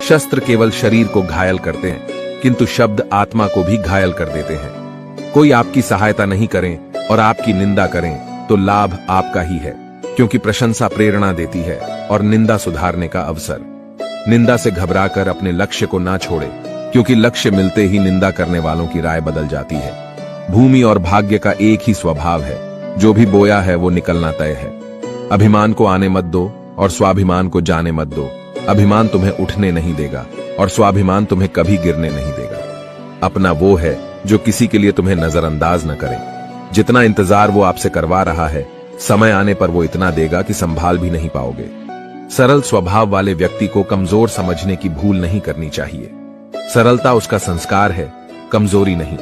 शस्त्र केवल शरीर को घायल करते हैं, किंतु शब्द आत्मा को भी घायल कर देते हैं। कोई आपकी सहायता नहीं करें और आपकी निंदा करें तो लाभ आपका ही है, क्योंकि प्रशंसा प्रेरणा देती है और निंदा सुधारने का अवसर। निंदा से घबराकर अपने लक्ष्य को ना छोड़े, क्योंकि लक्ष्य मिलते ही निंदा करने वालों की राय बदल जाती है। भूमि और भाग्य का एक ही स्वभाव है, जो भी बोया है वो निकलना तय है। अभिमान को आने मत दो और स्वाभिमान को जाने मत दो। अभिमान तुम्हें उठने नहीं देगा और स्वाभिमान तुम्हें कभी गिरने नहीं देगा। अपना वो है जो किसी के लिए तुम्हें नजरअंदाज न करे। जितना इंतजार वो आपसे करवा रहा है, समय आने पर वो इतना देगा कि संभाल भी नहीं पाओगे। सरल स्वभाव वाले व्यक्ति को कमजोर समझने की भूल नहीं करनी चाहिए। सरलता उसका संस्कार है, कमजोरी नहीं।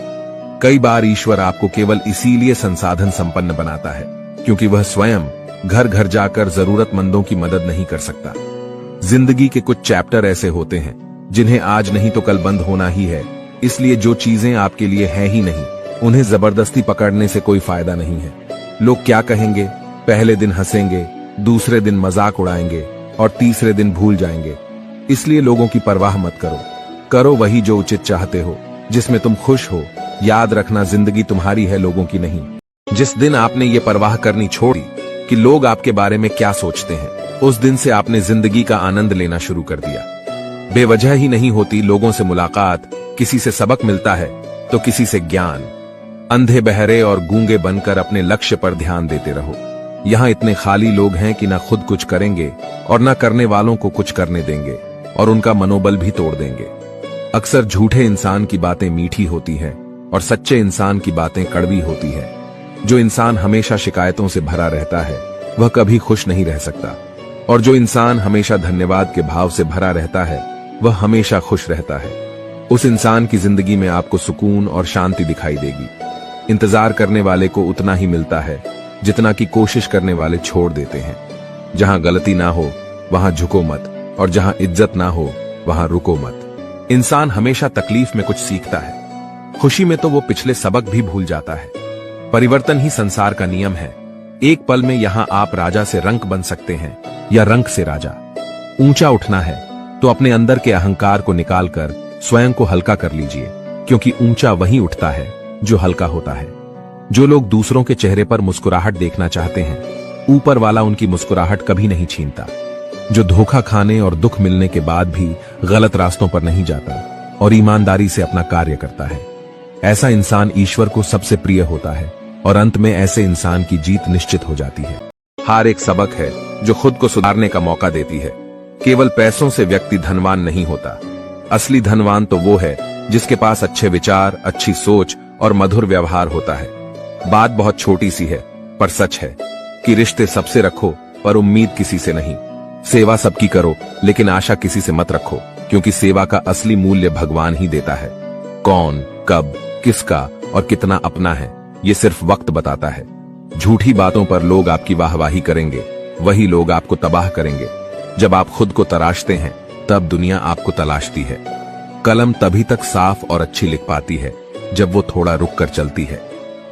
कई बार ईश्वर आपको केवल इसीलिए संसाधन संपन्न बनाता है क्योंकि वह स्वयं घर घर जाकर जरूरतमंदों की मदद नहीं कर सकता। जिंदगी के कुछ चैप्टर ऐसे होते हैं जिन्हें आज नहीं तो कल बंद होना ही है, इसलिए जो चीजें आपके लिए हैं ही नहीं, उन्हें जबरदस्ती पकड़ने से कोई फायदा नहीं है। लोग क्या कहेंगे, पहले दिन हंसेंगे, दूसरे दिन मजाक उड़ाएंगे और तीसरे दिन भूल जाएंगे। इसलिए लोगों की परवाह मत करो, करो वही जो उचित चाहते हो, जिसमें तुम खुश हो। याद रखना, जिंदगी तुम्हारी है, लोगों की नहीं। जिस दिन आपने ये परवाह करनी छोड़ी कि लोग आपके बारे में क्या सोचते हैं, उस दिन से आपने जिंदगी का आनंद लेना शुरू कर दिया। बेवजह ही नहीं होती लोगों से मुलाकात, किसी से सबक मिलता है तो किसी से ज्ञान। अंधे बहरे और गूंगे बनकर अपने लक्ष्य पर ध्यान देते रहो। यहाँ इतने खाली लोग हैं कि न खुद कुछ करेंगे और न करने वालों को कुछ करने देंगे और उनका मनोबल भी तोड़ देंगे। अक्सर झूठे इंसान की बातें मीठी होती हैं और सच्चे इंसान की बातें कड़वी होती है। जो इंसान हमेशा शिकायतों से भरा रहता है वह कभी खुश नहीं रह सकता, और जो इंसान हमेशा धन्यवाद के भाव से भरा रहता है वह हमेशा खुश रहता है। उस इंसान की जिंदगी में आपको सुकून और शांति दिखाई देगी। इंतजार करने वाले को उतना ही मिलता है जितना कि कोशिश करने वाले छोड़ देते हैं। जहां गलती ना हो वहां झुको मत, और जहां इज्जत ना हो वहां रुको मत। इंसान हमेशा तकलीफ में कुछ सीखता है, खुशी में तो वो पिछले सबक भी भूल जाता है। परिवर्तन ही संसार का नियम है। एक पल में यहां आप राजा से रंक बन सकते हैं या रंक से राजा। ऊंचा उठना है तो अपने अंदर के अहंकार को निकालकर स्वयं को हल्का कर लीजिए, क्योंकि ऊंचा वही उठता है जो हल्का होता है। जो लोग दूसरों के चेहरे पर मुस्कुराहट देखना चाहते हैं, ऊपर वाला उनकी मुस्कुराहट कभी नहीं छीनता। जो धोखा खाने और दुख मिलने के बाद भी गलत रास्तों पर नहीं जाता और ईमानदारी से अपना कार्य करता है, ऐसा इंसान ईश्वर को सबसे प्रिय होता है और अंत में ऐसे इंसान की जीत निश्चित हो जाती है। हार एक सबक है जो खुद को सुधारने का मौका देती है। केवल पैसों से व्यक्ति धनवान नहीं होता। असली धनवान तो वो है जिसके पास अच्छे विचार, अच्छी सोच और मधुर व्यवहार होता है। बात बहुत छोटी सी है पर सच है कि रिश्ते सबसे रखो पर उम्मीद किसी से नहीं। सेवा सबकी करो लेकिन आशा किसी से मत रखो, क्योंकि सेवा का असली मूल्य भगवान ही देता है। कौन, कब, किसका और कितना अपना है, ये सिर्फ वक्त बताता है। झूठी बातों पर लोग आपकी वाहवाही करेंगे, वही लोग आपको तबाह करेंगे। जब आप खुद को तराशते हैं तब दुनिया आपको तलाशती है। कलम तभी तक साफ और अच्छी लिख पाती है जब वो थोड़ा रुक कर चलती है।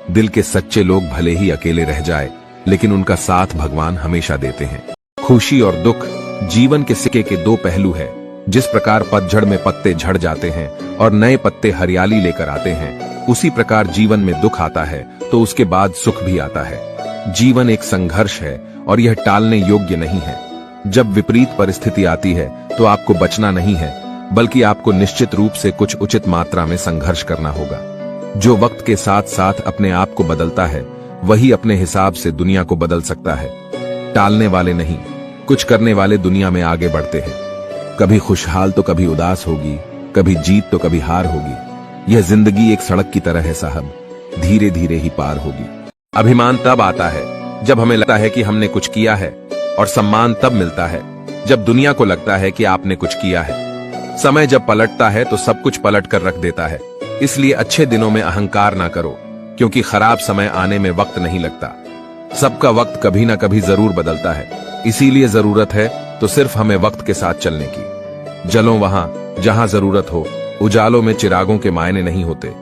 दिल के सच्चे लोग भले ही अकेले रह जाए, लेकिन उनका साथ भगवान हमेशा देते हैं। खुशी और दुख जीवन के सिक्के के दो पहलू है। जिस प्रकार पतझड़ में पत्ते झड़ जाते हैं और नए पत्ते हरियाली लेकर आते हैं, उसी प्रकार जीवन में दुख आता है तो उसके बाद सुख भी आता है। जीवन एक संघर्ष है और यह टालने योग्य नहीं है। जब विपरीत परिस्थिति आती है तो आपको बचना नहीं है, बल्कि आपको निश्चित रूप से कुछ उचित मात्रा में संघर्ष करना होगा। जो वक्त के साथ साथ अपने आप को बदलता है, वही अपने हिसाब से दुनिया को बदल सकता है। टालने वाले नहीं, कुछ करने वाले दुनिया में आगे बढ़ते हैं। कभी खुशहाल तो कभी उदास होगी, कभी जीत तो कभी हार होगी। यह जिंदगी एक सड़क की तरह है साहब, धीरे धीरे ही पार होगी। अभिमान तब आता है जब हमें लगता है कि हमने कुछ किया है, और सम्मान तब मिलता है जब दुनिया को लगता है कि आपने कुछ किया है। समय जब पलटता है तो सब कुछ पलट कर रख देता है। इसलिए अच्छे दिनों में अहंकार ना करो, क्योंकि खराब समय आने में वक्त नहीं लगता। सबका वक्त कभी ना कभी जरूर बदलता है, इसीलिए जरूरत है तो सिर्फ हमें वक्त के साथ चलने की। जलो वहां जहां जरूरत हो, उजालों में चिरागों के मायने नहीं होते।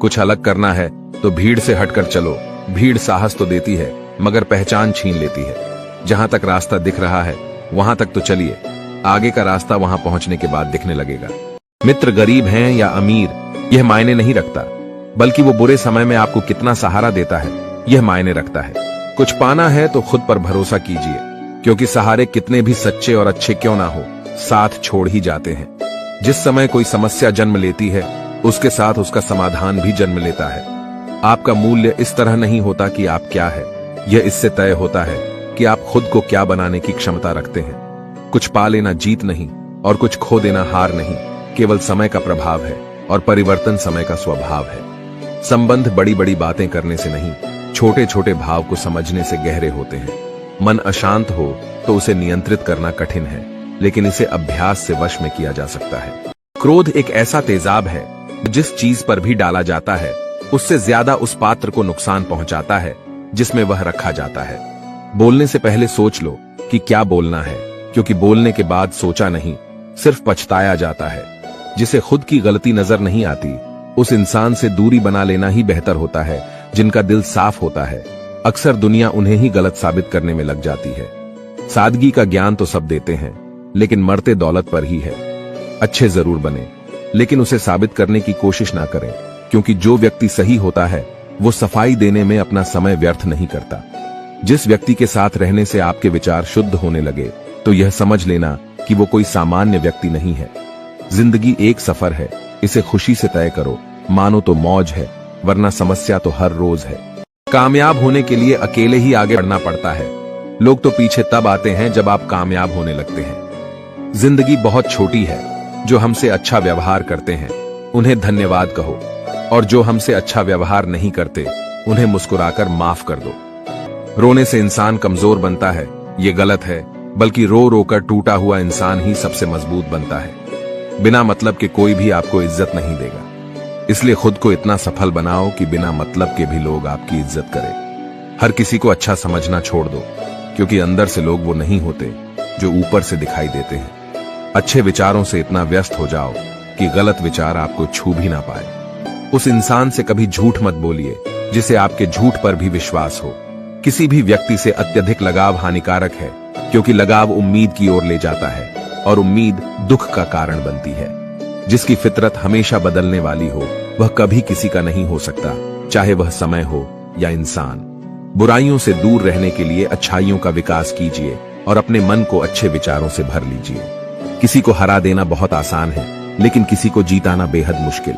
कुछ अलग करना है तो भीड़ से हटकर चलो। भीड़ साहस तो देती है मगर पहचान छीन लेती है। जहां तक रास्ता दिख रहा है वहां तक तो चलिए, आगे का रास्ता वहां पहुंचने के बाद दिखने लगेगा। मित्र गरीब हैं या अमीर यह मायने नहीं रखता, बल्कि वो बुरे समय में आपको कितना सहारा देता है यह मायने रखता है। कुछ पाना है तो खुद पर भरोसा कीजिए, क्योंकि सहारे कितने भी सच्चे और अच्छे क्यों ना हो, साथ छोड़ ही जाते हैं। जिस समय कोई समस्या जन्म लेती है, उसके साथ उसका समाधान भी जन्म लेता है। आपका मूल्य इस तरह नहीं होता कि आप क्या है, यह इससे तय होता है कि आप खुद को क्या बनाने की क्षमता रखते हैं। कुछ पा लेना जीत नहीं और कुछ खो देना हार नहीं, केवल समय का प्रभाव है और परिवर्तन समय का स्वभाव है। संबंध बड़ी बड़ी बातें करने से नहीं, छोटे छोटे भाव को समझने से गहरे होते हैं। मन अशांत हो तो उसे नियंत्रित करना कठिन है, लेकिन इसे अभ्यास से वश में किया जा सकता है। क्रोध एक ऐसा तेजाब है जिस चीज पर भी डाला जाता है उससे ज्यादा उस पात्र को नुकसान पहुंचाता है जिसमें वह रखा जाता है। बोलने से पहले सोच लो कि क्या बोलना है, क्योंकि बोलने के बाद सोचा नहीं, सिर्फ पछताया जाता है। जिसे खुद की गलती नजर नहीं आती, उस इंसान से दूरी बना लेना ही बेहतर होता है। जिनका दिल साफ होता है, अक्सर दुनिया उन्हें ही गलत साबित करने में लग जाती है। सादगी का ज्ञान तो सब देते हैं, लेकिन मरते दौलत पर ही है। अच्छे जरूर बने, लेकिन उसे साबित करने की कोशिश ना करें, क्योंकि जो व्यक्ति सही होता है वो सफाई देने में अपना समय व्यर्थ नहीं करता। जिस व्यक्ति के साथ रहने से आपके विचार शुद्ध होने लगे, तो यह समझ लेना कि वो कोई सामान्य व्यक्ति नहीं है। जिंदगी एक सफर है, इसे खुशी से तय करो, मानो तो मौज है, वरना समस्या तो हर रोज है। कामयाब होने के लिए अकेले ही आगे बढ़ना पड़ता है। लोग तो पीछे तब आते हैं जब आप कामयाब होने लगते हैं। जिंदगी बहुत छोटी है। जो हमसे अच्छा व्यवहार करते हैं उन्हें धन्यवाद कहो, और जो हमसे अच्छा व्यवहार नहीं करते उन्हें मुस्कुराकर माफ कर दो। रोने से इंसान कमजोर बनता है, ये गलत है, बल्कि रो रो कर टूटा हुआ इंसान ही सबसे मजबूत बनता है। बिना मतलब के कोई भी आपको इज्जत नहीं देगा, इसलिए खुद को इतना सफल बनाओ कि बिना मतलब के भी लोग आपकी इज्जत करें। हर किसी को अच्छा समझना छोड़ दो, क्योंकि अंदर से लोग वो नहीं होते जो ऊपर से दिखाई देते हैं। अच्छे विचारों से इतना व्यस्त हो जाओ कि गलत विचार आपको छू भी ना पाए। उस इंसान से कभी झूठ मत बोलिए जिसे आपके झूठ पर भी विश्वास हो। किसी भी व्यक्ति से अत्यधिक लगाव हानिकारक है, क्योंकि लगाव उम्मीद की ओर ले जाता है और उम्मीद दुख का कारण बनती है। जिसकी फितरत हमेशा बदलने वाली हो, वह कभी किसी का नहीं हो सकता, चाहे वह समय हो या इंसान। बुराइयों से दूर रहने के लिए अच्छाइयों का विकास कीजिए और अपने मन को अच्छे विचारों से भर लीजिए। किसी को हरा देना बहुत आसान है, लेकिन किसी को जीताना बेहद मुश्किल।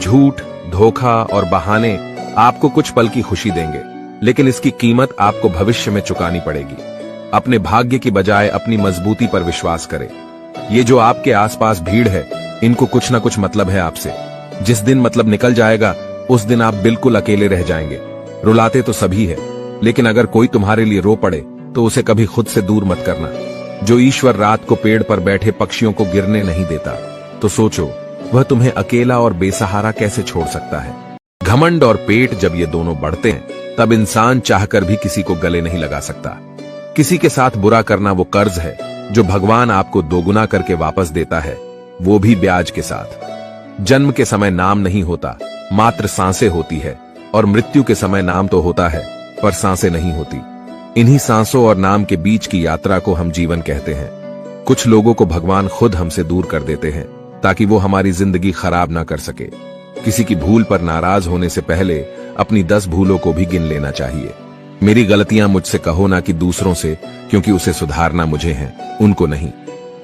झूठ, धोखा और बहाने आपको कुछ पल की खुशी देंगे, लेकिन इसकी कीमत आपको भविष्य में चुकानी पड़ेगी। अपने भाग्य की बजाय अपनी मजबूती पर विश्वास करें। ये जो आपके आसपास भीड़ है, इनको कुछ ना कुछ मतलब है आपसे। जिस दिन मतलब निकल जाएगा, उस दिन आप बिल्कुल अकेले रह जाएंगे। रुलाते तो सभी है, लेकिन अगर कोई तुम्हारे लिए रो पड़े तो उसे कभी खुद से दूर मत करना। जो ईश्वर रात को पेड़ पर बैठे पक्षियों को गिरने नहीं देता, तो सोचो वह तुम्हें अकेला और बेसहारा कैसे छोड़ सकता है। घमंड और पेट जब ये दोनों बढ़ते हैं, तब इंसान चाहकर भी किसी को गले नहीं लगा सकता। किसी के साथ बुरा करना वो कर्ज है जो भगवान आपको दोगुना करके वापस देता है, वो भी ब्याज के साथ। जन्म के समय नाम नहीं होता, मात्र सांसें होती है, और मृत्यु के समय नाम तो होता है, पर सांसें नहीं होती। इन्हीं सांसों और नाम के बीच की यात्रा को हम जीवन कहते हैं। कुछ लोगों को भगवान खुद हमसे दूर कर देते हैं, ताकि वो हमारी जिंदगी खराब ना कर सके। किसी की भूल पर नाराज होने से पहले अपनी 10 भूलों को भी गिन लेना चाहिए। मेरी गलतियां मुझसे कहो ना कि दूसरों से, क्योंकि उसे सुधारना मुझे है, उनको नहीं।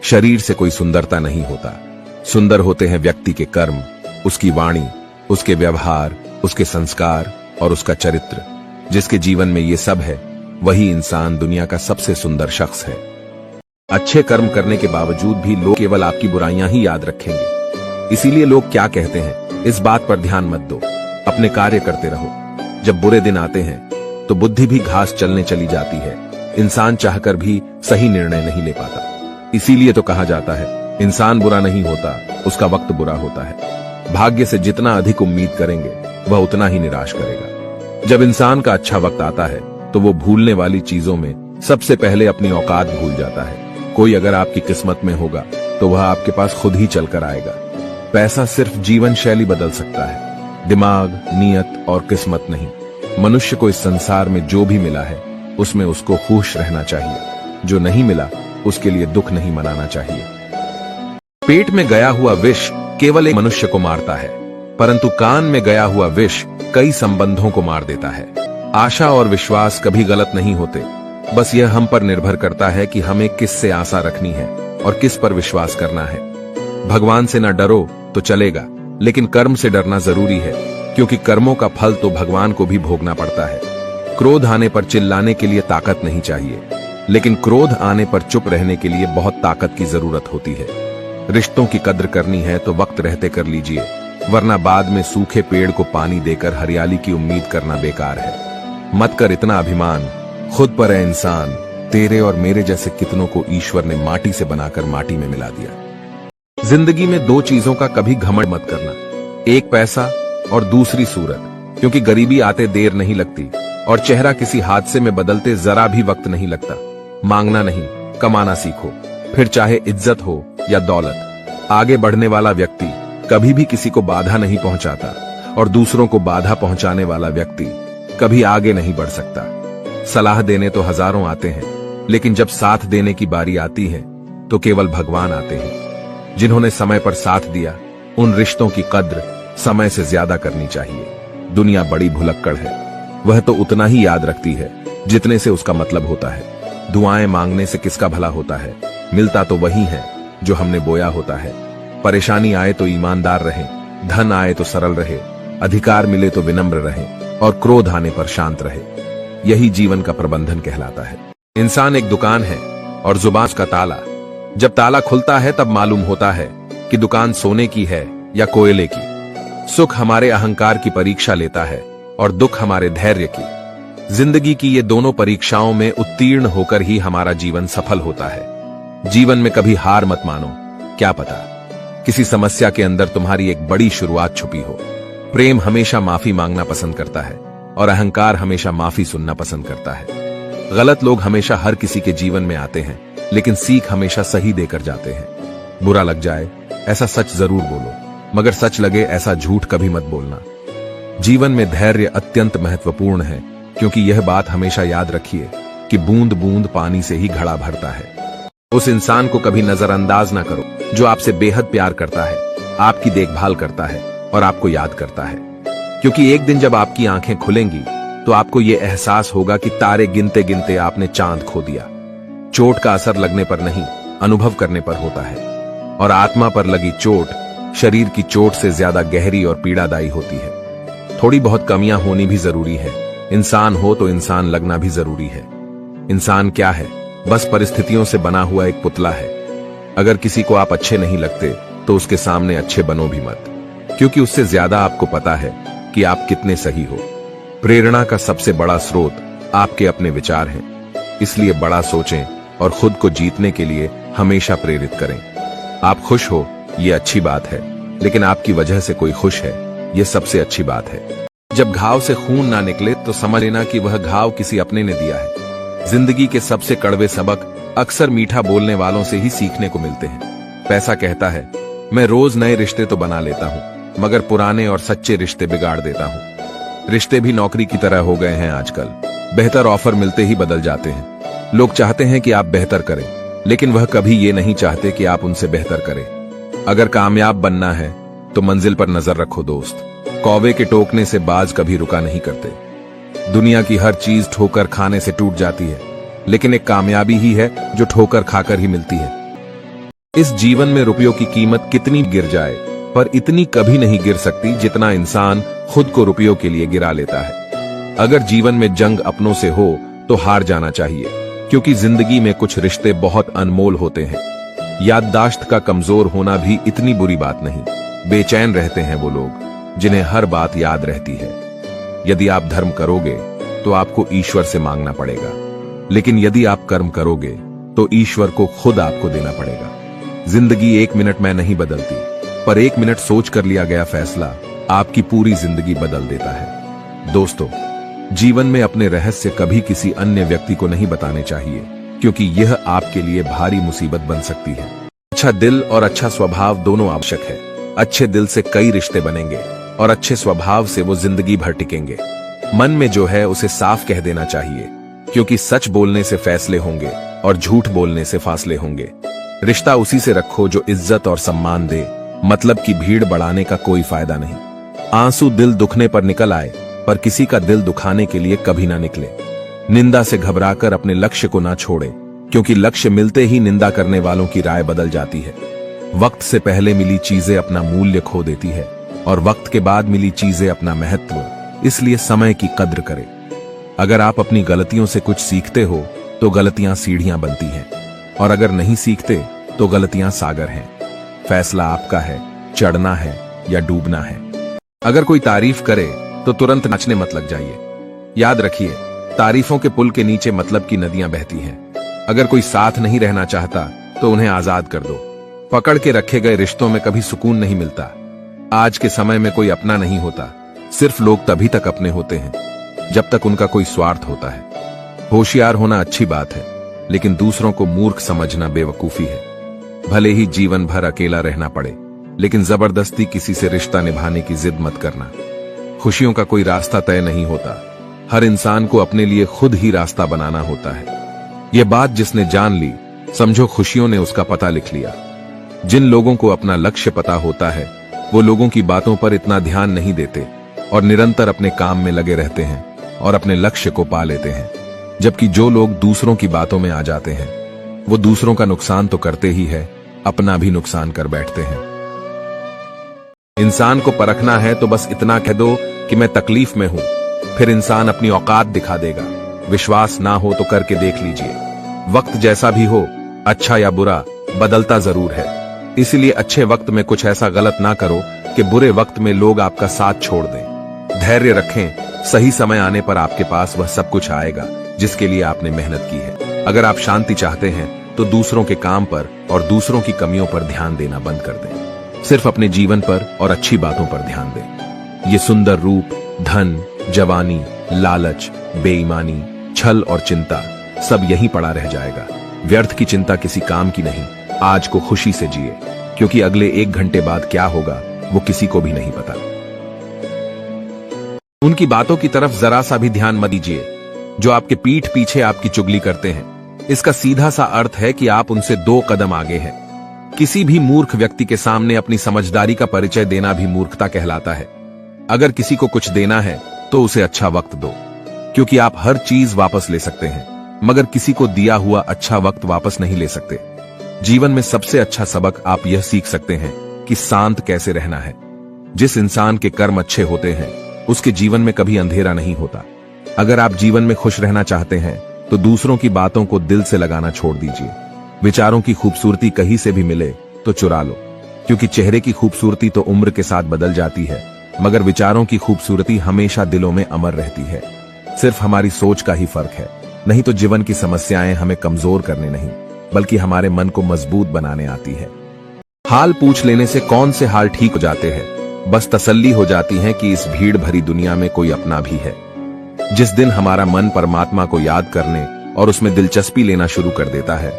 शरीर से कोई सुंदरता नहीं होता, सुंदर होते हैं व्यक्ति के कर्म, उसकी वाणी, उसके व्यवहार, उसके संस्कार और उसका चरित्र। जिसके जीवन में ये सब है, वही इंसान दुनिया का सबसे सुंदर शख्स है। अच्छे कर्म करने के बावजूद भी लोग केवल आपकी बुराइयां ही याद रखेंगे। इसीलिए लोग क्या कहते हैं, इस बात पर ध्यान मत दो, अपने कार्य करते रहो। जब बुरे दिन आते हैं तो बुद्धि भी घास चलने चली जाती है। इंसान चाहकर भी सही निर्णय नहीं ले पाता। इसीलिए तो कहा जाता है, इंसान बुरा नहीं होता, उसका वक्त बुरा होता है। भाग्य से जितना अधिक उम्मीद करेंगे, वह उतना ही निराश करेगा। जब इंसान का अच्छा वक्त आता है, तो वो भूलने वाली चीजों में सबसे पहले अपनी औकात भूल जाता है। कोई अगर आपकी किस्मत में होगा, तो वह आपके पास खुद ही चलकर आएगा। पैसा सिर्फ जीवन शैली बदल सकता है, दिमाग, नियत और किस्मत नहीं। मनुष्य को इस संसार में जो भी मिला है, उसमें उसको खुश रहना चाहिए। जो नहीं मिला, उसके लिए दुख नहीं मनाना चाहिए। पेट में गया हुआ विष केवल एक मनुष्य को मारता है, परंतु कान में गया हुआ विष कई संबंधों को मार देता है। आशा और विश्वास कभी गलत नहीं होते, बस यह हम पर निर्भर करता है कि हमें किस से आशा रखनी है और किस पर विश्वास करना है। भगवान से न डरो तो चलेगा, लेकिन कर्म से डरना जरूरी है, क्योंकि कर्मों का फल तो भगवान को भी भोगना पड़ता है। क्रोध आने पर चिल्लाने के लिए ताकत नहीं चाहिए, लेकिन क्रोध आने पर चुप रहने के लिए बहुत ताकत की जरूरत होती है। रिश्तों की कद्र करनी है तो वक्त रहते कर लीजिए, वरना बाद में सूखे पेड़ को पानी देकर हरियाली की उम्मीद करना बेकार है। मत कर इतना अभिमान, खुद पर है इंसान। तेरे और मेरे जैसे कितनों को ईश्वर ने माटी से बनाकर माटी में मिला दिया। जिंदगी में दो चीजों का कभी घमंड मत करना, एक पैसा और दूसरी सूरत, क्योंकि गरीबी आते देर नहीं लगती और चेहरा किसी हादसे में बदलते जरा भी वक्त नहीं लगता। मांगना नहीं, कमाना सीखो, फिर चाहे इज्जत हो या दौलत। आगे बढ़ने वाला व्यक्ति कभी भी किसी को बाधा नहीं पहुंचाता, और दूसरों को बाधा पहुंचाने वाला व्यक्ति कभी आगे नहीं बढ़ सकता। सलाह देने तो हजारों आते हैं, लेकिन जब साथ देने की बारी आती है तो केवल भगवान आते हैं। जिन्होंने समय पर साथ दिया, उन रिश्तों की कद्र समय से ज्यादा करनी चाहिए। दुनिया बड़ी भुलक्कड़ है, वह तो उतना ही याद रखती है जितने से उसका मतलब होता है। दुआएं मांगने से किसका भला होता है, मिलता तो वही है जो हमने बोया होता है। परेशानी आए तो ईमानदार रहे, धन आए तो सरल रहे, अधिकार मिले तो विनम्र रहे, और क्रोध आने पर शांत रहे। यही जीवन का प्रबंधन कहलाता है। इंसान एक दुकान है और जुबान का ताला। जब ताला खुलता है तब मालूम होता है कि दुकान सोने की है या कोयले की। सुख हमारे अहंकार की परीक्षा लेता है और दुख हमारे धैर्य की। जिंदगी की ये दोनों परीक्षाओं में उत्तीर्ण होकर ही हमारा जीवन सफल होता है। जीवन में कभी हार मत मानो, क्या पता किसी समस्या के अंदर तुम्हारी एक बड़ी शुरुआत छुपी हो। प्रेम हमेशा माफी मांगना पसंद करता है और अहंकार हमेशा माफी सुनना पसंद करता है। गलत लोग हमेशा हर किसी के जीवन में आते हैं, लेकिन सीख हमेशा सही देकर जाते हैं। बुरा लग जाए ऐसा सच जरूर बोलो, मगर सच लगे ऐसा झूठ कभी मत बोलना। जीवन में धैर्य अत्यंत महत्वपूर्ण है, क्योंकि यह बात हमेशा याद रखिए कि बूंद बूंद पानी से ही घड़ा भरता है। उस इंसान को कभी नजरअंदाज ना करो जो आपसे बेहद प्यार करता है, आपकी देखभाल करता है और आपको याद करता है। क्योंकि एक दिन जब आपकी आंखें खुलेंगी तो आपको यह एहसास होगा कि तारे गिनते गिनते आपने चांद खो दिया। चोट का असर लगने पर नहीं, अनुभव करने पर होता है, और आत्मा पर लगी चोट शरीर की चोट से ज्यादा गहरी और पीड़ादायी होती है। थोड़ी बहुत कमियां होनी भी जरूरी है। इंसान हो तो इंसान लगना भी जरूरी है। इंसान क्या है? बस परिस्थितियों से बना हुआ एक पुतला है। अगर किसी को आप अच्छे नहीं लगते तो उसके सामने अच्छे बनो भी मत, क्योंकि उससे ज्यादा आपको पता है कि आप कितने सही हो। प्रेरणा का सबसे बड़ा स्रोत आपके अपने विचार हैं, इसलिए बड़ा सोचें और खुद को जीतने के लिए हमेशा प्रेरित करें। आप खुश हो ये अच्छी बात है, लेकिन आपकी वजह से कोई खुश है ये सबसे अच्छी बात है। जब घाव से खून ना निकले तो समझ लेना कि वह घाव किसी अपने ने दिया है। जिंदगी के सबसे कड़वे सबक अक्सर मीठा बोलने वालों से ही सीखने को मिलते हैं। पैसा कहता है, मैं रोज नए रिश्ते तो बना लेता हूं, मगर पुराने और सच्चे रिश्ते बिगाड़ देता हूं। रिश्ते भी नौकरी की तरह हो गए हैं आजकल, बेहतर ऑफर मिलते ही बदल जाते हैं। लोग चाहते हैं कि आप बेहतर करें, लेकिन वह कभी ये नहीं चाहते कि आप उनसे बेहतर करें। अगर कामयाब बनना है तो मंजिल पर नजर रखो दोस्त। कौवे के टोकने से बाज कभी रुका नहीं करते। दुनिया की हर चीज ठोकर खाने से टूट जाती है, लेकिन एक कामयाबी ही है जो ठोकर खाकर ही मिलती है। इस जीवन में रुपयों की कीमत कितनी गिर जाए, पर इतनी कभी नहीं गिर सकती जितना इंसान खुद को रुपयों के लिए गिरा लेता है। अगर जीवन में जंग अपनों से हो तो हार जाना चाहिए, क्योंकि जिंदगी में कुछ रिश्ते बहुत अनमोल होते हैं। याददाश्त का कमजोर होना भी इतनी बुरी बात नहीं। बेचैन रहते हैं वो लोग जिन्हें हर बात याद रहती है। यदि आप धर्म करोगे तो आपको ईश्वर से मांगना पड़ेगा, लेकिन यदि आप कर्म करोगे तो ईश्वर को खुद आपको देना पड़ेगा। जिंदगी 1 मिनट में नहीं बदलती, पर 1 मिनट सोच कर लिया गया फैसला आपकी पूरी जिंदगी बदल देता है। दोस्तों, जीवन में अपने रहस्य कभी किसी अन्य व्यक्ति को नहीं बताने चाहिए, क्योंकि यह आपके लिए भारी मुसीबत बन सकती है। अच्छा दिल और अच्छा स्वभाव दोनों आवश्यक है। अच्छे दिल से कई रिश्ते बनेंगे और अच्छे स्वभाव से वो जिंदगी भर टिकेंगे। मन में जो है उसे साफ कह देना चाहिए। क्योंकि सच बोलने से फैसले होंगे और झूठ बोलने से फासले होंगे। रिश्ता उसी से रखो जो इज्जत और सम्मान दे, मतलब की भीड़ बढ़ाने का कोई फायदा नहीं। आंसू दिल दुखने पर निकल आए, पर किसी का दिल दुखाने के लिए कभी ना निकले। निंदा से घबराकर अपने लक्ष्य को ना छोड़े, क्योंकि लक्ष्य मिलते ही निंदा करने वालों की राय बदल जाती है। वक्त से पहले मिली चीजें अपना मूल्य खो देती है और वक्त के बाद मिली चीजें अपना महत्व, इसलिए समय की कद्र करें। अगर आप अपनी गलतियों से कुछ सीखते हो तो गलतियां सीढ़ियां बनती हैं, और अगर नहीं सीखते तो गलतियां सागर हैं। फैसला आपका है, चढ़ना है या डूबना है। अगर कोई तारीफ करे तो तुरंत नाचने मत लग जाइए। याद रखिए, तारीफों के पुल के नीचे मतलब की नदियां बहती हैं। अगर कोई साथ नहीं रहना चाहता तो उन्हें आजाद कर दो। पकड़ के रखे गए रिश्तों में कभी सुकून नहीं मिलता। आज के समय में कोई अपना नहीं होता, सिर्फ लोग तभी तक अपने होते हैं जब तक उनका कोई स्वार्थ होता है। होशियार होना अच्छी बात है, लेकिन दूसरों को मूर्ख समझना बेवकूफी है। भले ही जीवन भर अकेला रहना पड़े, लेकिन जबरदस्ती किसी से रिश्ता निभाने की जिद मत करना। खुशियों का कोई रास्ता तय नहीं होता, हर इंसान को अपने लिए खुद ही रास्ता बनाना होता है। यह बात जिसने जान ली, समझो खुशियों ने उसका पता लिख लिया। जिन लोगों को अपना लक्ष्य पता होता है, वो लोगों की बातों पर इतना ध्यान नहीं देते और निरंतर अपने काम में लगे रहते हैं और अपने लक्ष्य को पा लेते हैं। जबकि जो लोग दूसरों की बातों में आ जाते हैं, वो दूसरों का नुकसान तो करते ही है, अपना भी नुकसान कर बैठते हैं। इंसान को परखना है तो बस इतना कह दो कि मैं तकलीफ में हूं, फिर इंसान अपनी औकात दिखा देगा। विश्वास ना हो तो करके देख लीजिए। वक्त जैसा भी हो, अच्छा या बुरा, बदलता जरूर है। इसलिए अच्छे वक्त में कुछ ऐसा गलत ना करो कि बुरे वक्त में लोग आपका साथ छोड़ दें। धैर्य रखें, सही समय आने पर आपके पास वह सब कुछ आएगा जिसके लिए आपने मेहनत की है। अगर आप शांति चाहते हैं तो दूसरों के काम पर और दूसरों की कमियों पर ध्यान देना बंद कर दें। सिर्फ अपने जीवन पर और अच्छी बातों पर ध्यान दें। ये सुंदर रूप, धन, जवानी, लालच, बेईमानी, छल और चिंता सब यहीं पड़ा रह जाएगा। व्यर्थ की चिंता किसी काम की नहीं। आज को खुशी से जिए, क्योंकि अगले 1 घंटे बाद क्या होगा वो किसी को भी नहीं पता। उनकी बातों की तरफ जरा सा भी ध्यान मत दीजिए जो आपके पीठ पीछे आपकी चुगली करते हैं। इसका सीधा सा अर्थ है कि आप उनसे 2 कदम आगे हैं। किसी भी मूर्ख व्यक्ति के सामने अपनी समझदारी का परिचय देना भी मूर्खता कहलाता है। अगर किसी को कुछ देना है तो उसे अच्छा वक्त दो, क्योंकि आप हर चीज वापस ले सकते हैं, मगर किसी को दिया हुआ अच्छा वक्त वापस नहीं ले सकते। जीवन में सबसे अच्छा सबक आप यह सीख सकते हैं कि शांत कैसे रहना है। जिस इंसान के कर्म अच्छे होते हैं, उसके जीवन में कभी अंधेरा नहीं होता। अगर आप जीवन में खुश रहना चाहते हैं तो दूसरों की बातों को दिल से लगाना छोड़ दीजिए। विचारों की खूबसूरती कहीं से भी मिले तो चुरा लो, क्योंकि चेहरे की खूबसूरती तो उम्र के साथ बदल जाती है, मगर विचारों की खूबसूरती हमेशा दिलों में अमर रहती है। सिर्फ हमारी सोच का ही फर्क है। नहीं तो जीवन की समस्याएं हमें कमजोर करने नहीं, बल्कि हमारे मन को मजबूत बनाने आती है। हाल पूछ लेने से कौन से हाल ठीक हो जाते हैं, बस तसल्ली हो जाती है कि इस भीड़ भरी दुनिया में कोई अपना भी है। जिस दिन हमारा मन परमात्मा को याद करने और उसमें दिलचस्पी लेना शुरू कर देता है,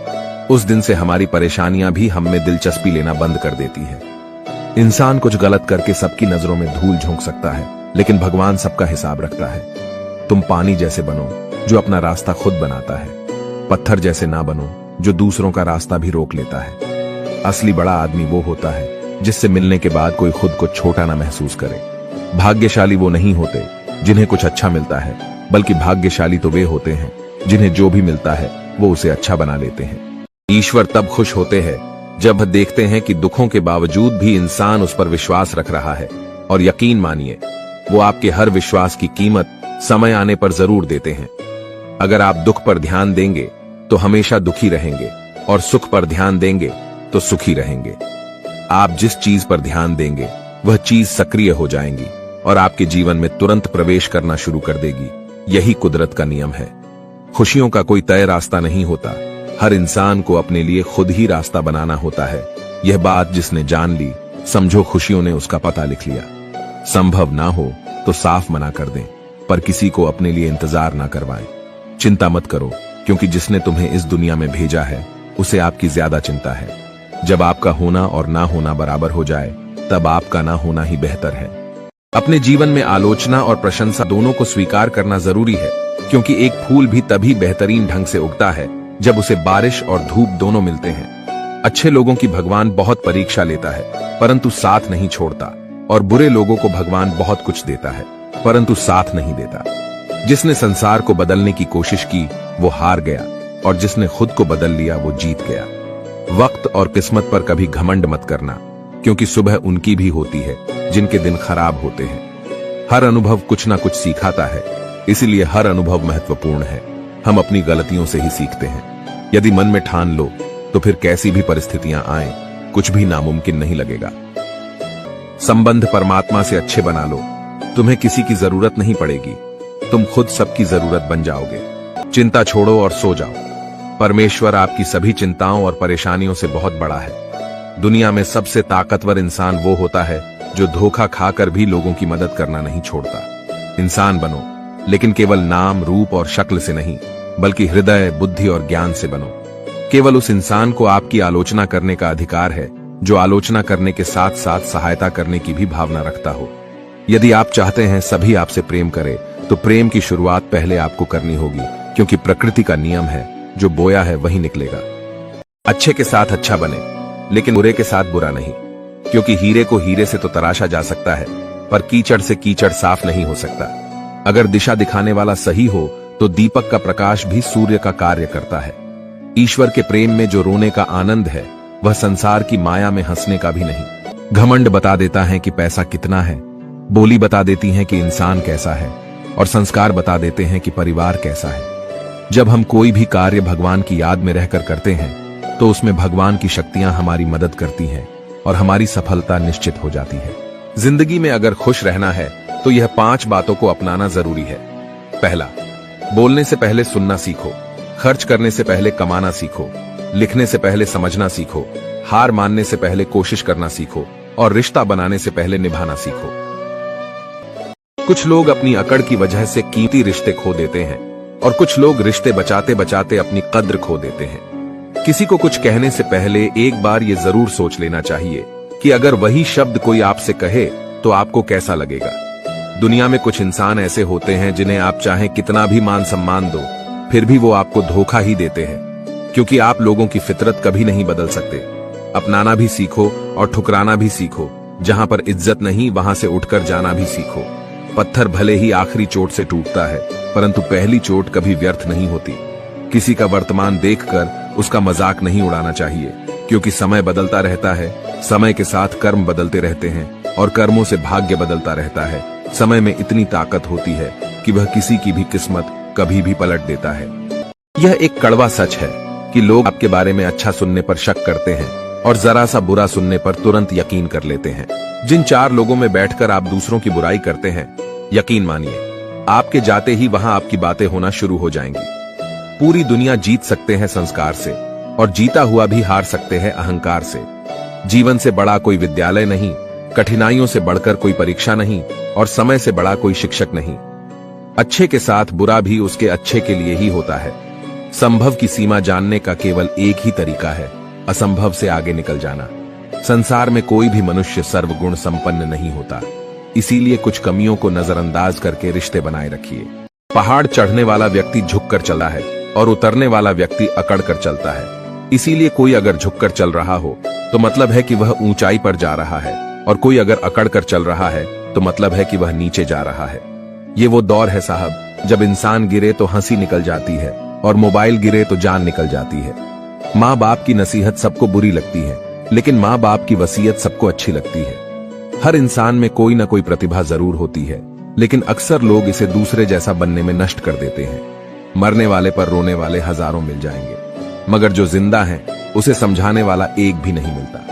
उस दिन से हमारी परेशानियां भी हम में दिलचस्पी लेना बंद कर देती है। इंसान कुछ गलत करके सबकी नजरों में धूल झोंक सकता है, लेकिन भगवान सबका हिसाब रखता है। तुम पानी जैसे बनो जो अपना रास्ता खुद बनाता है, पत्थर जैसे ना बनो जो दूसरों का रास्ता भी रोक लेता है। असली बड़ा आदमी वो होता है जिससे मिलने के बाद कोई खुद को छोटा ना महसूस करे। भाग्यशाली वो नहीं होते जिन्हें कुछ अच्छा मिलता है, बल्कि भाग्यशाली तो वे होते हैं जिन्हें जो भी मिलता है वो उसे अच्छा बना लेते हैं। ईश्वर तब खुश होते हैं जब वह देखते हैं कि दुखों के बावजूद भी इंसान उस पर विश्वास रख रहा है, और यकीन मानिए वो आपके हर विश्वास की कीमत समय आने पर जरूर देते हैं। अगर आप दुख पर ध्यान देंगे तो हमेशा दुखी रहेंगे, और सुख पर ध्यान देंगे तो सुखी रहेंगे। आप जिस चीज पर ध्यान देंगे वह चीज सक्रिय हो जाएंगी और आपके जीवन में तुरंत प्रवेश करना शुरू कर देगी। यही कुदरत का नियम है। खुशियों का कोई तय रास्ता नहीं होता, हर इंसान को अपने लिए खुद ही रास्ता बनाना होता है। यह बात जिसने जान ली, समझो खुशियों ने उसका पता लिख लिया। संभव ना हो तो साफ मना कर दें, पर किसी को अपने लिए इंतजार ना करवाएं। चिंता मत करो, क्योंकि जिसने तुम्हें इस दुनिया में भेजा है उसे आपकी ज्यादा चिंता है। जब आपका होना और ना होना बराबर हो जाए, तब आपका ना होना ही बेहतर है। अपने जीवन में आलोचना और प्रशंसा दोनों को स्वीकार करना जरूरी है। क्योंकि एक फूल भी तभी बेहतरीन ढंग से उगता है जब उसे बारिश और धूप दोनों मिलते हैं। अच्छे लोगों की भगवान बहुत परीक्षा लेता है परंतु साथ नहीं छोड़ता, और बुरे लोगों को भगवान बहुत कुछ देता है परंतु साथ नहीं देता। जिसने संसार को बदलने की कोशिश की वो हार गया, और जिसने खुद को बदल लिया वो जीत गया। वक्त और किस्मत पर कभी घमंड मत करना, क्योंकि सुबह उनकी भी होती है जिनके दिन खराब होते हैं। हर अनुभव कुछ ना कुछ सिखाता है, इसीलिए हर अनुभव महत्वपूर्ण है। हम अपनी गलतियों से ही सीखते हैं। यदि मन में ठान लो तो फिर कैसी भी परिस्थितियां आए कुछ भी नामुमकिन नहीं लगेगा। संबंध परमात्मा से अच्छे बना लो, तुम्हें किसी की जरूरत नहीं पड़ेगी, तुम खुद सबकी जरूरत बन जाओगे। चिंता छोड़ो और सो जाओ। परमेश्वर आपकी सभी चिंताओं और परेशानियों से बहुत बड़ा है। दुनिया में सबसे ताकतवर इंसान वो होता है जो धोखा खाकर भी लोगों की मदद करना नहीं छोड़ता। इंसान बनो, लेकिन केवल नाम, रूप और शक्ल से नहीं, बल्कि हृदय, बुद्धि और ज्ञान से बनो। केवल उस इंसान को आपकी आलोचना करने का अधिकार है जो आलोचना करने के साथ साथ सहायता करने की भी भावना रखता हो। यदि आप चाहते हैं सभी आपसे प्रेम करें, तो प्रेम की शुरुआत पहले आपको करनी होगी, क्योंकि प्रकृति का नियम है जो बोया है वही निकलेगा। अच्छे के साथ अच्छा बने, लेकिन बुरे के साथ बुरा नहीं, क्योंकि हीरे को हीरे से तो तराशा जा सकता है, पर कीचड़ से कीचड़ साफ नहीं हो सकता। अगर दिशा दिखाने वाला सही हो तो दीपक का प्रकाश भी सूर्य का कार्य करता है। ईश्वर के प्रेम में जो रोने का आनंद है वह संसार की माया में हंसने का भी नहीं। घमंड बता देता है कि पैसा कितना है, बोली बता देती है कि इंसान कैसा है, और संस्कार बता देते हैं कि परिवार कैसा है। जब हम कोई भी कार्य भगवान की याद में रहकर करते हैं तो उसमें भगवान की शक्तियां हमारी मदद करती हैं और हमारी सफलता निश्चित हो जाती है। जिंदगी में अगर खुश रहना है तो यह 5 बातों को अपनाना जरूरी है। पहला, बोलने से पहले सुनना सीखो, खर्च करने से पहले कमाना सीखो, लिखने से पहले समझना सीखो, हार मानने से पहले कोशिश करना सीखो, और रिश्ता बनाने से पहले निभाना सीखो। कुछ लोग अपनी अकड़ की वजह से कीमती रिश्ते खो देते हैं, और कुछ लोग रिश्ते बचाते बचाते अपनी कद्र खो देते हैं। किसी को कुछ कहने से पहले एक बार ये जरूर सोच लेना चाहिए कि अगर वही शब्द कोई आपसे कहे तो आपको कैसा लगेगा। दुनिया में कुछ इंसान ऐसे होते हैं जिन्हें आप चाहे कितना भी मान सम्मान दो, फिर भी वो आपको धोखा ही देते हैं, क्योंकि आप लोगों की फितरत कभी नहीं बदल सकते। अपनाना भी सीखो और ठुकराना भी सीखो। जहां पर इज्जत नहीं वहां से उठकर जाना भी सीखो। पत्थर भले ही आखिरी चोट से टूटता है, परंतु पहली चोट कभी व्यर्थ नहीं होती। किसी का वर्तमान देखकर उसका मजाक नहीं उड़ाना चाहिए, क्योंकि समय बदलता रहता है। समय के साथ कर्म बदलते रहते हैं, और कर्मों से भाग्य बदलता रहता है। समय में इतनी ताकत होती है कि वह किसी की भी किस्मत कभी भी पलट देता है। यह एक कड़वा सच है कि लोग आपके बारे में अच्छा सुनने पर शक करते हैं और जरा सा बुरा सुनने पर तुरंत यकीन कर लेते हैं। जिन 4 लोगों में बैठकर आप दूसरों की बुराई करते हैं, यकीन मानिए आपके जाते ही वहां आपकी बातें होना शुरू हो जाएंगी। पूरी दुनिया जीत सकते हैं संस्कार से, और जीता हुआ भी हार सकते हैं अहंकार से। जीवन से बड़ा कोई विद्यालय नहीं, कठिनाइयों से बढ़कर कोई परीक्षा नहीं, और समय से बड़ा कोई शिक्षक नहीं। अच्छे के साथ बुरा भी उसके अच्छे के लिए ही होता है। संभव की सीमा जानने का केवल एक ही तरीका है, असंभव से आगे निकल जाना। संसार में कोई भी मनुष्य सर्वगुण संपन्न नहीं होता, इसीलिए कुछ कमियों को नजरअंदाज करके रिश्ते बनाए रखिए। पहाड़ चढ़ने वाला व्यक्ति झुककर चला है और उतरने वाला व्यक्ति अकड़ कर चलता है। इसीलिए कोई अगर झुककर चल रहा हो तो मतलब है कि वह ऊंचाई पर जा रहा है, और कोई अगर अकड़ कर चल रहा है तो मतलब है कि वह नीचे जा रहा है। ये वो दौर है साहब, जब इंसान गिरे तो हंसी निकल जाती है और मोबाइल गिरे तो जान निकल जाती है। माँ बाप की नसीहत सबको बुरी लगती है, लेकिन माँ बाप की वसीयत सबको अच्छी लगती है। हर इंसान में कोई ना कोई प्रतिभा जरूर होती है, लेकिन अक्सर लोग इसे दूसरे जैसा बनने में नष्ट कर देते हैं। मरने वाले पर रोने वाले हजारों मिल जाएंगे, मगर जो जिंदा है उसे समझाने वाला एक भी नहीं मिलता।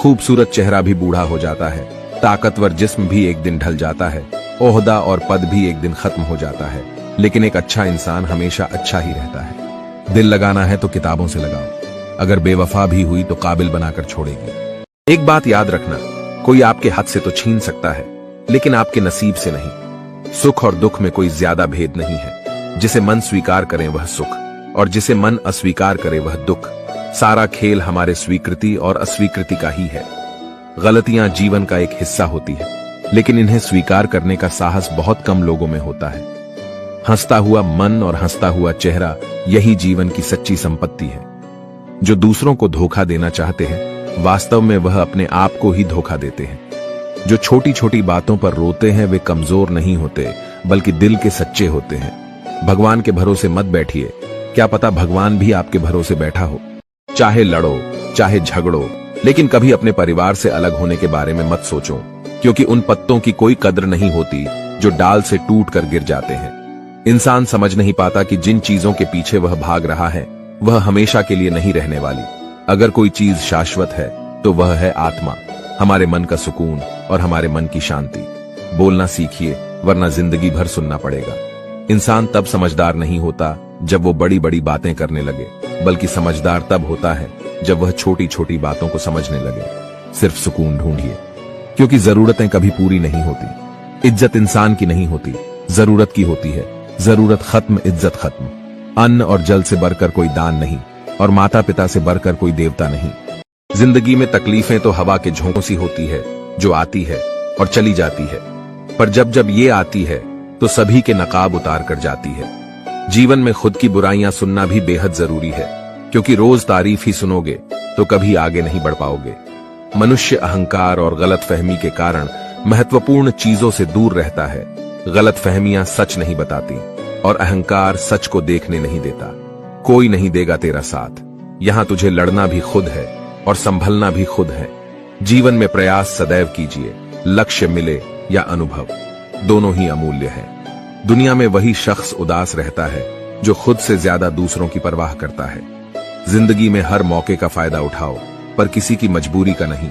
खूबसूरत चेहरा भी बूढ़ा हो जाता है, ताकतवर जिस्म भी एक दिन ढल जाता है, ओहदा और पद भी एक दिन खत्म हो जाता है, लेकिन एक अच्छा इंसान हमेशा अच्छा ही रहता है। दिल लगाना है तो किताबों से लगाओ, अगर बेवफा भी हुई तो काबिल बनाकर छोड़ेगी। एक बात याद रखना, कोई आपके हाथ से तो छीन सकता है, लेकिन आपके नसीब से नहीं। सुख और दुख में कोई ज्यादा भेद नहीं है। जिसे मन स्वीकार करे वह सुख, और जिसे मन अस्वीकार करे वह दुख। सारा खेल हमारे स्वीकृति और अस्वीकृति का ही है। गलतियां जीवन का एक हिस्सा होती है, लेकिन इन्हें स्वीकार करने का साहस बहुत कम लोगों में होता है। हंसता हुआ मन और हंसता हुआ चेहरा, यही जीवन की सच्ची संपत्ति है। जो दूसरों को धोखा देना चाहते हैं, वास्तव में वह अपने आप को ही धोखा देते हैं। जो छोटी छोटी बातों पर रोते हैं, वे कमजोर नहीं होते, बल्कि दिल के सच्चे होते हैं। भगवान के भरोसे मत बैठिए, क्या पता भगवान भी आपके भरोसे बैठा हो। चाहे लड़ो, चाहे झगड़ो, लेकिन कभी अपने परिवार से अलग होने के बारे में मत सोचो, क्योंकि उन पत्तों की कोई कद्र नहीं होती जो डाल से टूट कर गिर जाते हैं। इंसान समझ नहीं पाता कि जिन चीजों के पीछे वह भाग रहा है, वह हमेशा के लिए नहीं रहने वाली। अगर कोई चीज शाश्वत है तो वह है आत्मा, हमारे मन का सुकून और हमारे मन की शांति। बोलना सीखिए, वरना जिंदगी भर सुनना पड़ेगा। इंसान तब समझदार नहीं होता जब वो बड़ी बड़ी बातें करने लगे, बल्कि समझदार तब होता है जब वह छोटी छोटी बातों को समझने लगे। सिर्फ सुकून ढूंढिए, क्योंकि जरूरतें कभी पूरी नहीं होती। इज्जत इंसान की नहीं होती, जरूरत की होती है। जरूरत खत्म, इज्जत खत्म। अन्न और जल से बढ़कर कोई दान नहीं, और माता पिता से बढ़कर कोई देवता नहीं। जिंदगी में तकलीफें तो हवा के झोंकों सी होती है, जो आती है और चली जाती है, पर जब जब ये आती है तो सभी के नकाब उतार कर जाती है। जीवन में खुद की बुराइयां सुनना भी बेहद जरूरी है, क्योंकि रोज तारीफ ही सुनोगे तो कभी आगे नहीं बढ़ पाओगे। मनुष्य अहंकार और गलतफहमी के कारण महत्वपूर्ण चीजों से दूर रहता है। गलतफहमियां सच नहीं बताती, और अहंकार सच को देखने नहीं देता। कोई नहीं देगा तेरा साथ, यहां तुझे लड़ना भी खुद है और संभलना भी खुद है। जीवन में प्रयास सदैव कीजिए, लक्ष्य मिले या अनुभव, दोनों ही अमूल्य है। दुनिया में वही शख्स उदास रहता है जो खुद से ज्यादा दूसरों की परवाह करता है। जिंदगी में हर मौके का फायदा उठाओ, पर किसी की मजबूरी का नहीं।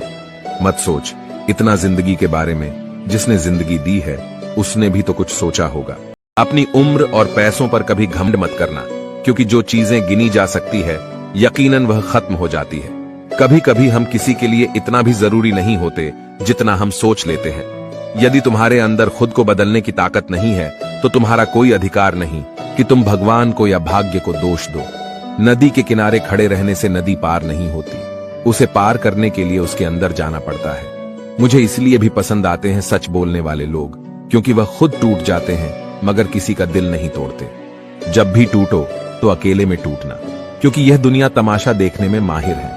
मत सोच इतना जिंदगी के बारे में, जिसने जिंदगी दी है उसने भी तो कुछ सोचा होगा। अपनी उम्र और पैसों पर कभी घमंड मत करना, क्योंकि जो चीजें गिनी जा सकती है यकीनन वह खत्म हो जाती है। कभी कभी हम किसी के लिए इतना भी जरूरी नहीं होते जितना हम सोच लेते हैं। यदि तुम्हारे अंदर खुद को बदलने की ताकत नहीं है तो तुम्हारा कोई अधिकार नहीं कि तुम भगवान को या भाग्य को दोष दो। नदी के किनारे खड़े रहने से नदी पार नहीं होती, उसे पार करने के लिए उसके अंदर जाना पड़ता है। मुझे इसलिए भी पसंद आते हैं सच बोलने वाले लोग, क्योंकि वह खुद टूट जाते हैं मगर किसी का दिल नहीं तोड़ते। जब भी टूटो तो अकेले में टूटना, क्योंकि यह दुनिया तमाशा देखने में माहिर है।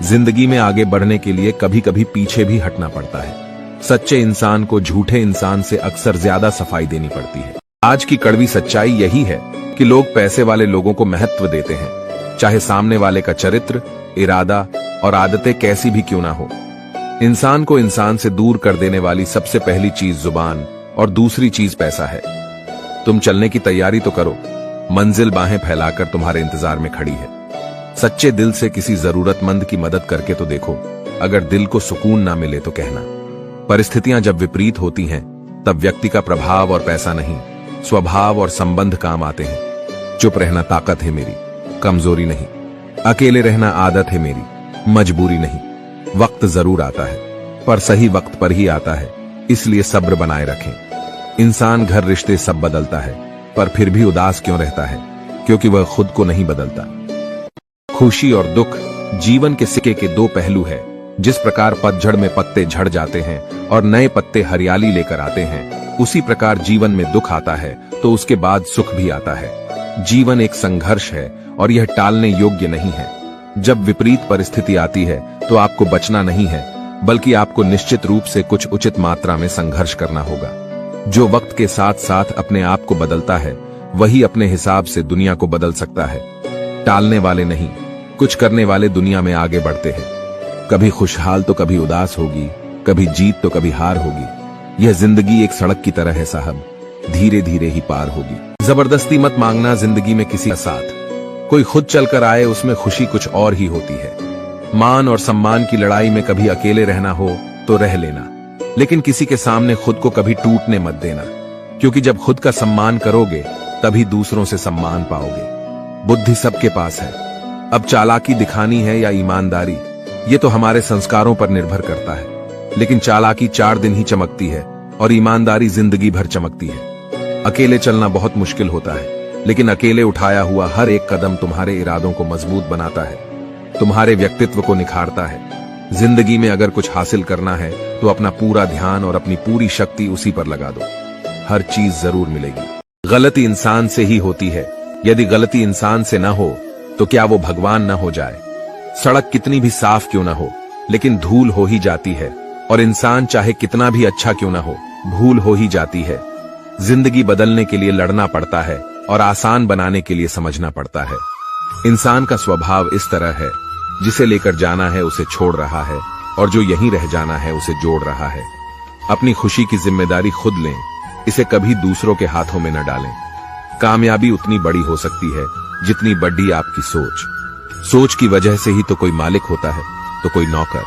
जिंदगी में आगे बढ़ने के लिए कभी कभी पीछे भी हटना पड़ता है। सच्चे इंसान को झूठे इंसान से अक्सर ज्यादा सफाई देनी पड़ती है। आज की कड़वी सच्चाई यही है कि लोग पैसे वाले लोगों को महत्व देते हैं, चाहे सामने वाले का चरित्र, इरादा और आदतें कैसी भी क्यों ना हो। इंसान को इंसान से दूर कर देने वाली सबसे पहली चीज जुबान और दूसरी चीज पैसा है। तुम चलने की तैयारी तो करो, मंजिल बाहें फैलाकर तुम्हारे इंतजार में खड़ी है। सच्चे दिल से किसी जरूरतमंद की मदद करके तो देखो, अगर दिल को सुकून ना मिले तो कहना। परिस्थितियां जब विपरीत होती हैं, तब व्यक्ति का प्रभाव और पैसा नहीं, स्वभाव और संबंध काम आते हैं। चुप रहना ताकत है मेरी, कमजोरी नहीं। अकेले रहना आदत है मेरी, मजबूरी नहीं। वक्त जरूर आता है, पर सही वक्त पर ही आता है, इसलिए सब्र बनाए रखें। इंसान, घर, रिश्ते सब बदलता है, पर फिर भी उदास क्यों रहता है? क्योंकि वह खुद को नहीं बदलता। खुशी और दुख जीवन के सिक्के के दो पहलू है। जिस प्रकार पतझड़ में पत्ते झड़ जाते हैं और नए पत्ते हरियाली लेकर आते हैं, उसी प्रकार जीवन में दुख आता है तो उसके बाद सुख भी आता है। जीवन एक संघर्ष है और यह टालने योग्य नहीं है। जब विपरीत परिस्थिति आती है तो आपको बचना नहीं है, बल्कि आपको निश्चित रूप से कुछ उचित मात्रा में संघर्ष करना होगा। जो वक्त के साथ साथ अपने आप को बदलता है, वही अपने हिसाब से दुनिया को बदल सकता है। टालने वाले नहीं, कुछ करने वाले दुनिया में आगे बढ़ते हैं। कभी खुशहाल तो कभी उदास होगी, कभी जीत तो कभी हार होगी। यह जिंदगी एक सड़क की तरह है साहब, धीरे धीरे ही पार होगी। जबरदस्ती मत मांगना जिंदगी में किसी का साथ। कोई खुद चलकर आए उसमें खुशी कुछ और ही होती है। मान और सम्मान की लड़ाई में कभी अकेले रहना हो तो रह लेना, लेकिन किसी के सामने खुद को कभी टूटने मत देना, क्योंकि जब खुद का सम्मान करोगे तभी दूसरों से सम्मान पाओगे। बुद्धि सबके पास है, अब चालाकी दिखानी है या ईमानदारी, ये तो हमारे संस्कारों पर निर्भर करता है। लेकिन चालाकी 4 दिन ही चमकती है और ईमानदारी जिंदगी भर चमकती है। अकेले चलना बहुत मुश्किल होता है, लेकिन अकेले उठाया हुआ हर एक कदम तुम्हारे इरादों को मजबूत बनाता है, तुम्हारे व्यक्तित्व को निखारता है। जिंदगी में अगर कुछ हासिल करना है तो अपना पूरा ध्यान और अपनी पूरी शक्ति उसी पर लगा दो, हर चीज जरूर मिलेगी। गलती इंसान से ही होती है। यदि गलती इंसान से न हो तो क्या वो भगवान न हो जाए? सड़क कितनी भी साफ क्यों ना हो, लेकिन धूल हो ही जाती है, और इंसान चाहे कितना भी अच्छा क्यों ना हो, भूल हो ही जाती है। जिंदगी बदलने के लिए लड़ना पड़ता है और आसान बनाने के लिए समझना पड़ता है। इंसान का स्वभाव इस तरह है, जिसे लेकर जाना है उसे छोड़ रहा है, और जो यहीं रह जाना है उसे जोड़ रहा है। अपनी खुशी की जिम्मेदारी खुद लें, इसे कभी दूसरों के हाथों में न डालें। कामयाबी उतनी बड़ी हो सकती है जितनी बड़ी आपकी सोच। सोच की वजह से ही तो कोई मालिक होता है, तो कोई नौकर।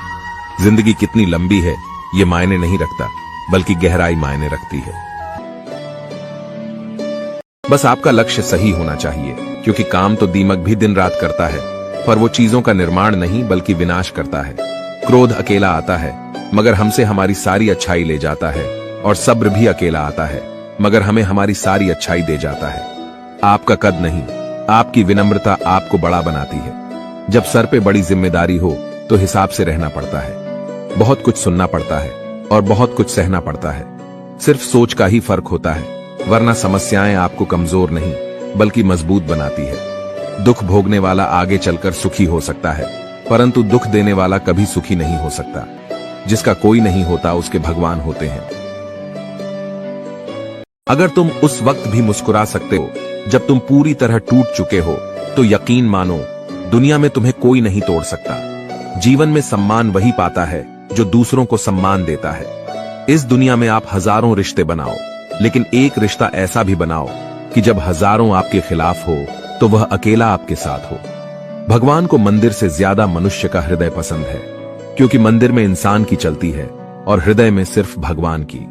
जिंदगी कितनी लंबी है ये मायने नहीं रखता, बल्कि गहराई मायने रखती है। बस आपका लक्ष्य सही होना चाहिए, क्योंकि काम तो दीमक भी दिन रात करता है, पर वो चीजों का निर्माण नहीं बल्कि विनाश करता है। क्रोध अकेला आता है मगर हमसे हमारी सारी अच्छाई ले जाता है, और सब्र भी अकेला आता है मगर हमें हमारी सारी अच्छाई दे जाता है। आपका कद नहीं, आपकी विनम्रता आपको बड़ा बनाती है। जब सर पे बड़ी जिम्मेदारी हो तो हिसाब से रहना पड़ता है। बहुत कुछ सुनना पड़ता है और बहुत कुछ सहना पड़ता है। सिर्फ सोच का ही फर्क होता है, वरना समस्याएं आपको कमजोर नहीं बल्कि मजबूत बनाती है। दुख भोगने वाला आगे चलकर सुखी हो सकता है, परंतु दुख देने वाला कभी सुखी नहीं हो सकता। जिसका कोई नहीं होता उसके भगवान होते हैं। अगर तुम उस वक्त भी मुस्कुरा सकते हो जब तुम पूरी तरह टूट चुके हो, तो यकीन मानो दुनिया में तुम्हें कोई नहीं तोड़ सकता। जीवन में सम्मान वही पाता है जो दूसरों को सम्मान देता है। इस दुनिया में आप हजारों रिश्ते बनाओ, लेकिन एक रिश्ता ऐसा भी बनाओ कि जब हजारों आपके खिलाफ हो तो वह अकेला आपके साथ हो। भगवान को मंदिर से ज्यादा मनुष्य का हृदय पसंद है, क्योंकि मंदिर में इंसान की चलती है और हृदय में सिर्फ भगवान की।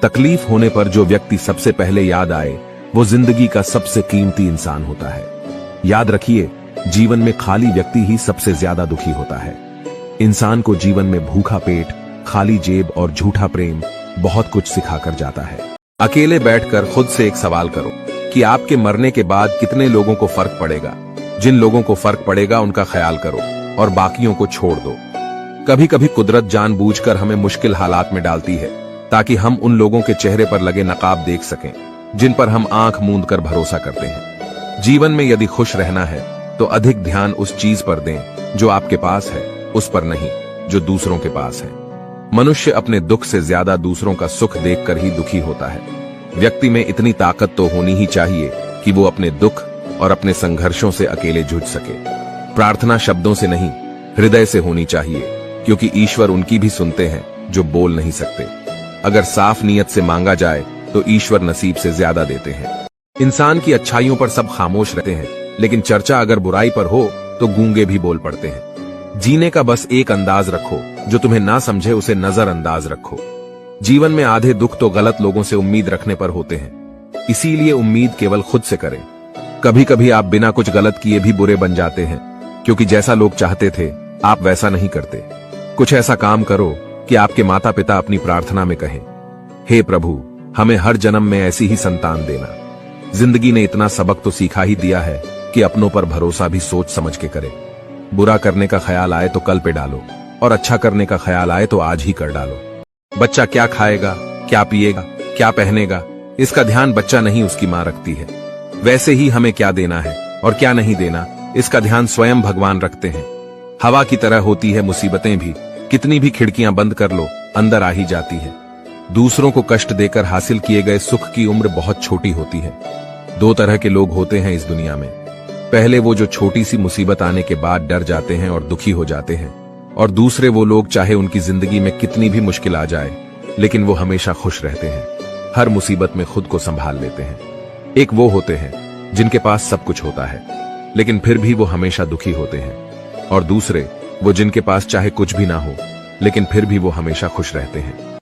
तकलीफ होने पर जो व्यक्ति सबसे पहले याद आए वो जिंदगी का सबसे कीमती इंसान होता है। याद रखिए, जीवन में खाली व्यक्ति ही सबसे ज्यादा दुखी होता है। इंसान को जीवन में भूखा पेट, खाली जेब और झूठा प्रेम बहुत कुछ सिखाकर जाता है। अकेले बैठकर खुद से एक सवाल करो कि आपके मरने के बाद कितने लोगों को फर्क पड़ेगा। जिन लोगों को फर्क पड़ेगा उनका ख्याल करो और बाकियों को छोड़ दो। कभी कभी कुदरत जानबूझकर हमें मुश्किल हालात में डालती है ताकि हम उन लोगों के चेहरे पर लगे नकाब देख सकें जिन पर हम आंख मूंद कर भरोसा करते हैं। जीवन में यदि खुश रहना है तो अधिक ध्यान उस चीज पर दें जो आपके पास है, उस पर नहीं जो दूसरों के पास है। मनुष्य अपने दुख से ज्यादा दूसरों का सुख देखकर ही दुखी होता है। व्यक्ति में इतनी ताकत तो होनी ही चाहिए कि वो अपने दुख और अपने संघर्षों से अकेले जूझ सके। प्रार्थना शब्दों से नहीं, हृदय से होनी चाहिए, क्योंकि ईश्वर उनकी भी सुनते हैं जो बोल नहीं सकते। अगर साफ नीयत से मांगा जाए तो ईश्वर नसीब से ज्यादा देते हैं। इंसान की अच्छाइयों पर सब खामोश रहते हैं, लेकिन चर्चा अगर बुराई पर हो तो गूंगे भी बोल पड़ते हैं। जीने का बस एक अंदाज रखो, जो तुम्हें ना समझे उसे नजरअंदाज रखो। जीवन में आधे दुख तो गलत लोगों से उम्मीद रखने पर होते हैं, इसीलिए उम्मीद केवल खुद से करें। कभी कभी आप बिना कुछ गलत किए भी बुरे बन जाते हैं, क्योंकि जैसा लोग चाहते थे आप वैसा नहीं करते। कुछ ऐसा काम करो कि आपके माता पिता अपनी प्रार्थना में कहें, हे प्रभु, हमें हर जन्म में ऐसी ही संतान देना। जिंदगी ने इतना सबक तो सीखा ही दिया है कि अपनों पर भरोसा भी सोच समझ के करें। बुरा करने का ख्याल आए तो कल पे डालो, और अच्छा करने का ख्याल आए तो आज ही कर डालो। बच्चा क्या खाएगा, क्या पिएगा, क्या पहनेगा, इसका ध्यान बच्चा नहीं उसकी मां रखती है। वैसे ही हमें क्या देना है और क्या नहीं देना, इसका ध्यान स्वयं भगवान रखते हैं। हवा की तरह होती है मुसीबतें भी, कितनी भी खिड़कियां बंद कर लो अंदर आ ही जाती है। दूसरों को कष्ट देकर हासिल किए गए सुख की उम्र बहुत छोटी होती है। दो तरह के लोग होते हैं इस दुनिया में। पहले वो जो छोटी सी मुसीबत आने के बाद डर जाते हैं और दुखी हो जाते हैं, और दूसरे वो लोग चाहे उनकी जिंदगी में कितनी भी मुश्किल आ जाए लेकिन वो हमेशा खुश रहते हैं, हर मुसीबत में खुद को संभाल लेते हैं। एक वो होते हैं जिनके पास सब कुछ होता है लेकिन फिर भी वो हमेशा दुखी होते हैं, और दूसरे वो जिनके पास चाहे कुछ भी ना हो लेकिन फिर भी वो हमेशा खुश रहते हैं।